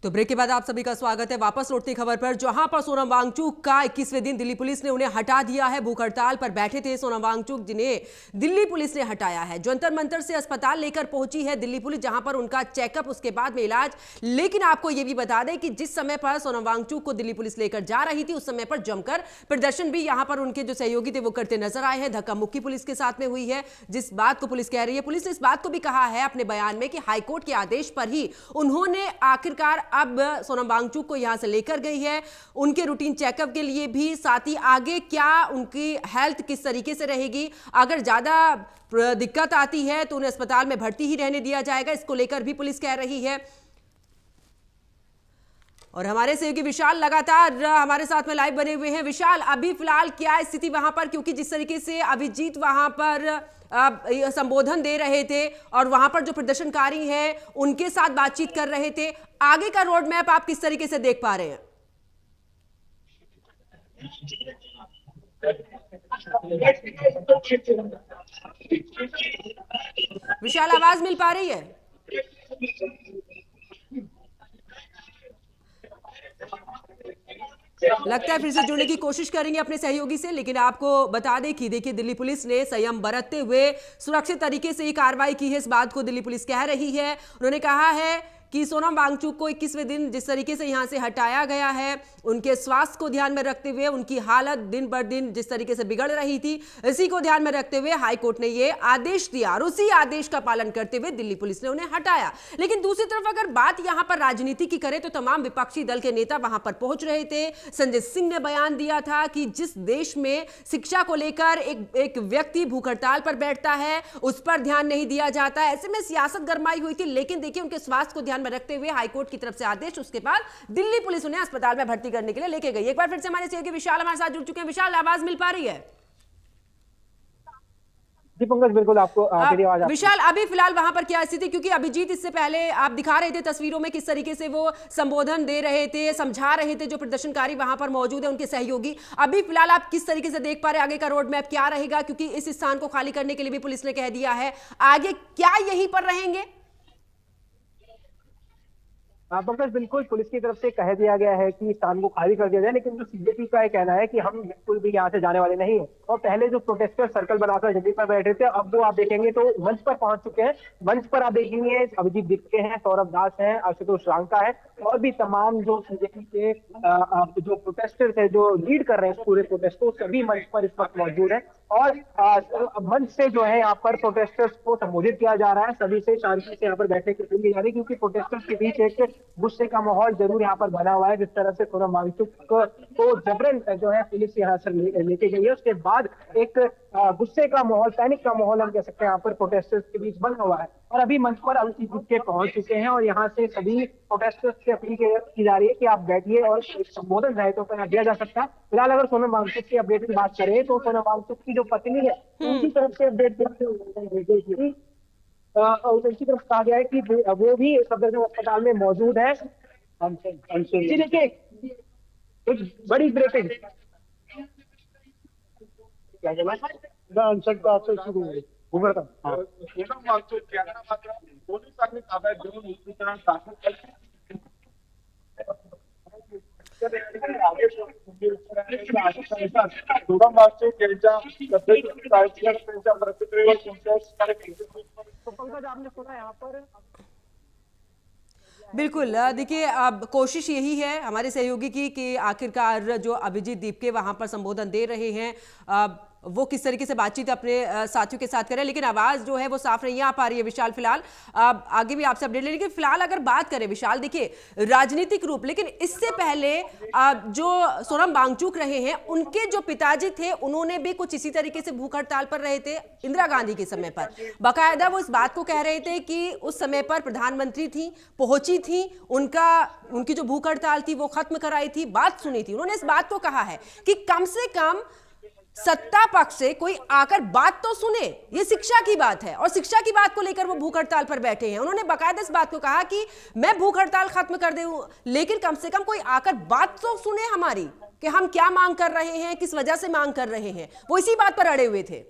तो ब्रेक के बाद आप सभी का स्वागत है वापस लौटती खबर पर, जहां पर सोनम वांगचुक का 21वें दिन दिल्ली पुलिस ने उन्हें हटा दिया है। भूख हड़ताल पर बैठे थे सोनम वांगचुक, जिन्हें दिल्ली पुलिस ने हटाया है। जंतर मंतर से अस्पताल लेकर पहुंची है दिल्ली पुलिस, जहां पर उनका चेकअप, उसके बाद में इलाज। लेकिन आपको यह भी बता दें कि जिस समय पर सोनम वांगचुक को दिल्ली पुलिस लेकर जा रही थी, उस समय पर जमकर प्रदर्शन भी यहां पर उनके जो सहयोगी थे वो करते नजर आए हैं। धक्का मुक्की पुलिस के साथ में हुई है, जिस बात को पुलिस कह रही है। पुलिस ने इस बात को भी कहा है अपने बयान में कि हाईकोर्ट के आदेश पर ही उन्होंने आखिरकार अब सोनम वांगचुक को यहां से लेकर गई है, उनके रूटीन चेकअप के लिए भी। साथ ही आगे क्या उनकी हेल्थ किस तरीके से रहेगी, अगर ज्यादा दिक्कत आती है तो उन्हें अस्पताल में भर्ती ही रहने दिया जाएगा, इसको लेकर भी पुलिस कह रही है। और हमारे सहयोगी विशाल लगातार हमारे साथ में लाइव बने हुए हैं। विशाल, अभी फिलहाल क्या स्थिति वहां पर, क्योंकि जिस तरीके से अभिजीत वहां पर संबोधन दे रहे थे और वहां पर जो प्रदर्शनकारी हैं उनके साथ बातचीत कर रहे थे, आगे का रोड मैप आप किस तरीके से देख पा रहे हैं? विशाल, आवाज मिल पा रही है? लगता है फिर से जुड़ने की कोशिश करेंगे अपने सहयोगी से, लेकिन आपको बता दें कि देखिए, दिल्ली पुलिस ने संयम बरतते हुए सुरक्षित तरीके से ये कार्रवाई की है। इस बात को दिल्ली पुलिस कह रही है। उन्होंने कहा है कि सोनम वांगचुक को 21वें दिन जिस तरीके से यहां से हटाया गया है, उनके स्वास्थ्य को ध्यान में रखते हुए, उनकी हालत दिन बर दिन जिस तरीके से बिगड़ रही थी, इसी को ध्यान में रखते हुए हाईकोर्ट ने यह आदेश दिया और उसी आदेश का पालन करते हुए दिल्ली पुलिस ने उन्हें हटाया। लेकिन दूसरी तरफ अगर बात यहां पर राजनीति की करें तो तमाम विपक्षी दल के नेता वहां पर पहुंच रहे थे। संजय सिंह ने बयान दिया था कि जिस देश में शिक्षा को लेकर एक व्यक्ति भूख हड़ताल पर बैठता है, उस पर ध्यान नहीं दिया जाता, ऐसे में सियासत गरमाई हुई थी। लेकिन देखिए, उनके स्वास्थ्य को ध्यान में रखते हुए हाईकोर्ट की तरफ से आदेश, उसके बाद दिल्ली पुलिस उन्हें अस्पताल में भर्ती करने के लिए लेके गई। एक बार फिर से हमारे सहयोगी विशाल हमारे साथ जुड़ चुके हैं। विशाल, आवाज मिल पा रही है? जी पंकज, बिल्कुल आपको मेरी आवाज विशाल, अभी फिलहाल वहां पर क्या स्थिति, क्योंकि अभिजीत इससे पहले आप दिखा रहे थे तस्वीरों में किस तरीके से वो संबोधन दे रहे थे, समझा रहे थे जो प्रदर्शनकारी वहां पर मौजूद है, उनके सहयोगी। अभी फिलहाल आप किस तरीके से देख पा रहे हैं, आगे का रोड मैप क्या रहेगा, क्योंकि इस स्थान को खाली करने के लिए भी पुलिस ने कह दिया है, आगे क्या यहीं पर रहेंगे? पंकज, बिल्कुल पुलिस की तरफ से कह दिया गया है कि स्थान को खाली कर दिया जाए, लेकिन जो सीजेपी का कहना है कि हम बिल्कुल भी यहाँ से जाने वाले नहीं है। और पहले जो प्रोटेस्टर सर्कल बनाकर जमीन पर बैठे थे, अब वो आप देखेंगे तो मंच पर पहुंच चुके हैं। मंच पर आप देखेंगे अभिजीत दिक्के हैं, सौरभ दास हैं, आशुतोष रांका है और भी तमाम जो सीजेपी के जो प्रोटेस्टर थे, जो लीड कर रहे हैं पूरे प्रोटेस्ट को, सभी मंच पर इस वक्त मौजूद है। और मंच से जो है यहाँ पर प्रोटेस्टर्स को संबोधित किया जा रहा है, सभी से शांति से यहाँ पर बैठने की अपील की जा रही है, क्योंकि प्रोटेस्टर्स के बीच एक गुस्से का माहौल जरूर यहाँ पर बना हुआ है। जिस तरह से सोनम वांगचुक को जबरन जो है पुलिस यहाँ से लेके गई है, उसके बाद एक गुस्से का माहौल, पैनिक का माहौल हम कह सकते हैं यहाँ पर प्रोटेस्टर्स के बीच बना हुआ है। और अभी मंच पर अभिजीत के पहुंच चुके हैं और यहाँ से सभी प्रोटेस्टर्स से अपील की जा रही है कि आप बैठिए और संबोधन रहे तो दिया जा सकता है। फिलहाल अगर सोनम वांगचुक की अपडेट की बात करें तो सोनम वांगचुक की जो पत्नी है, उनकी तरफ से अपडेट उनकी तरफ कहा गया है कि वो भी सफदरजंग अस्पताल में मौजूद है। जी देखिए, एक बड़ी ब्रेकिंग तो पंकज, आपने सुना यहाँ पर। बिल्कुल, देखिए, अब कोशिश यही है हमारे सहयोगी की कि आखिरकार जो अभिजीत दीपके वहां पर संबोधन दे रहे हैं, वो किस तरीके से बातचीत अपने साथियों के साथ करें, लेकिन आवाज जो है वो साफ नहीं आ पा रही है। विशाल, फिलहाल आगे भी आपसे अपडेट लेंगे, लेकिन फिलहाल अगर बात करें विशाल, देखिए राजनीतिक रूप, लेकिन इससे पहले जो सोनम वांगचुक रहे हैं, उनके जो पिताजी थे, उन्होंने भी कुछ इसी तरीके से भूख हड़ताल पर रहे थे इंदिरा गांधी के समय पर। बाकायदा वो इस बात को कह रहे थे कि उस समय पर प्रधानमंत्री थी, पहुंची थी, उनकी जो भूख हड़ताल थी वो खत्म कराई थी, बात सुनी थी। उन्होंने इस बात को कहा है कि कम से कम सत्ता पक्ष से कोई आकर बात तो सुने, ये शिक्षा की बात है और शिक्षा की बात को लेकर वो भूख हड़ताल पर बैठे हैं। उन्होंने बाकायदा इस बात को कहा कि मैं भूख हड़ताल खत्म कर दूं, लेकिन कम से कम कोई आकर बात तो सुने हमारी, कि हम क्या मांग कर रहे हैं, किस वजह से मांग कर रहे हैं। वो इसी बात पर अड़े हुए थे।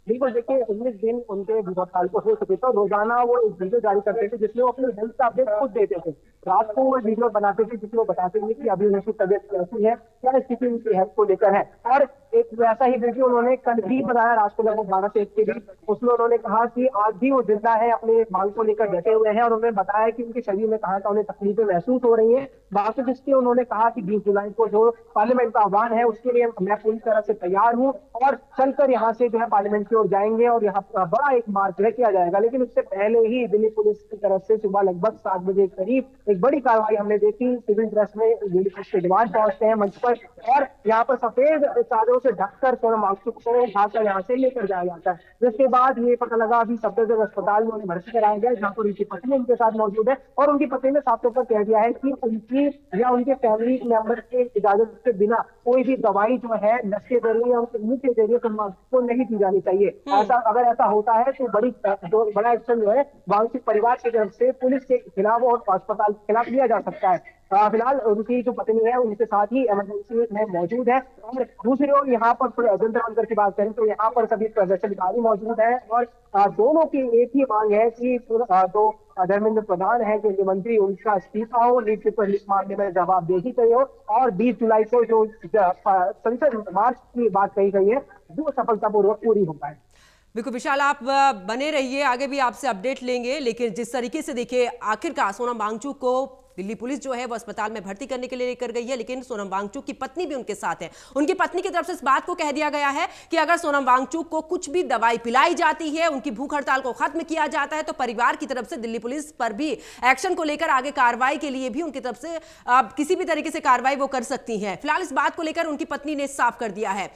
बिल्कुल, देखिए 19 दिन उनके हड़ताल को हो चुके थे और रोजाना वो एक वीडियो जारी करते थे जिसमें वो अपनी हेल्थ का अपडेट खुद देते थे। रात को वो वीडियो बनाते थे जिसमें वो बताते थे कि अभी उनकी तबीयत कैसी है, क्या स्थिति उनकी हेल्थ को लेकर है। और एक वैसा ही वीडियो उन्होंने कल भी बनाया रात को लगभग 12 से 1 के बीच। उसमें उन्होंने कहा कि आज भी वो जिंदा है, अपने मांग को लेकर डटे हुए हैं और उन्होंने बताया कि उनके शरीर में कहाँ उन्हें तकलीफें महसूस हो रही है। बाकी जिसके उन्होंने कहा कि 20 जुलाई को जो पार्लियामेंट का आह्वान है उसके लिए मैं पूरी तरह से तैयार हूँ और चलकर यहाँ से जो है पार्लियामेंट की ओर जाएंगे और यहाँ बड़ा एक मार्च किया जाएगा। लेकिन उससे पहले ही दिल्ली पुलिस की तरफ से सुबह लगभग 7 बजे के करीब एक बड़ी कार्रवाई हमने देखी। सिविल ड्रेस में दिल्ली पुलिस के जवान पहुंचते हैं मंच पर और यहाँ पर सफेद चादरों से ढककर सोनम वांगचुक को उठाकर यहाँ से लेकर जाया जाता है। जिसके बाद ये पता लगा अभी सफदरजंग अस्पताल में उन्हें भर्ती कराया गया जहाँ पर उनकी पत्नी उनके साथ मौजूद है और उनकी पत्नी ने साफ तौर पर कह दिया है कि उनकी या उनके फैमिली मेंबर के इजाजत के बिना कोई भी दवाई जो है नशे के जरिए और मुंह के जरिए को नहीं दी जानी चाहिए। ऐसा अगर ऐसा होता है तो बड़ा एक्शन जो है वांगचुक परिवार की तरफ से पुलिस के खिलाफ और अस्पताल के खिलाफ लिया जा सकता है। फिलहाल उनकी जो पत्नी है उनके साथ ही इमरजेंसी में मौजूद है और दूसरी ओर यहाँ पर जंतर मंतर की बात करें तो यहाँ पर सभी प्रदर्शनकारी मौजूद है और दोनों की एक ही मांग है कि जो धर्मेंद्र प्रधान है केंद्रीय मंत्री उनका इस्तीफा हो, लीड पेपर लीक मामले में जवाबदेही तय हो और 20 जुलाई को जो संसद मार्च की बात कही गई है वो सफलतापूर्वक पूरी हो पाए। बिल्कुल विशाल, आप बने रहिए, आगे भी आपसे अपडेट लेंगे। लेकिन जिस तरीके से देखिए आखिरकार सोनम वांगचुक को दिल्ली पुलिस जो है वो अस्पताल में भर्ती करने के लिए लेकर गई है, लेकिन सोनम वांगचुक की पत्नी भी उनके साथ है। उनकी पत्नी की तरफ से इस बात को कह दिया गया है कि अगर सोनम वांगचुक को कुछ भी दवाई पिलाई जाती है, उनकी भूख हड़ताल को खत्म किया जाता है, तो परिवार की तरफ से दिल्ली पुलिस पर भी एक्शन को लेकर आगे कार्रवाई के लिए भी उनकी तरफ से किसी भी तरीके से कार्रवाई वो कर सकती है। फिलहाल इस बात को लेकर उनकी पत्नी ने साफ कर दिया है।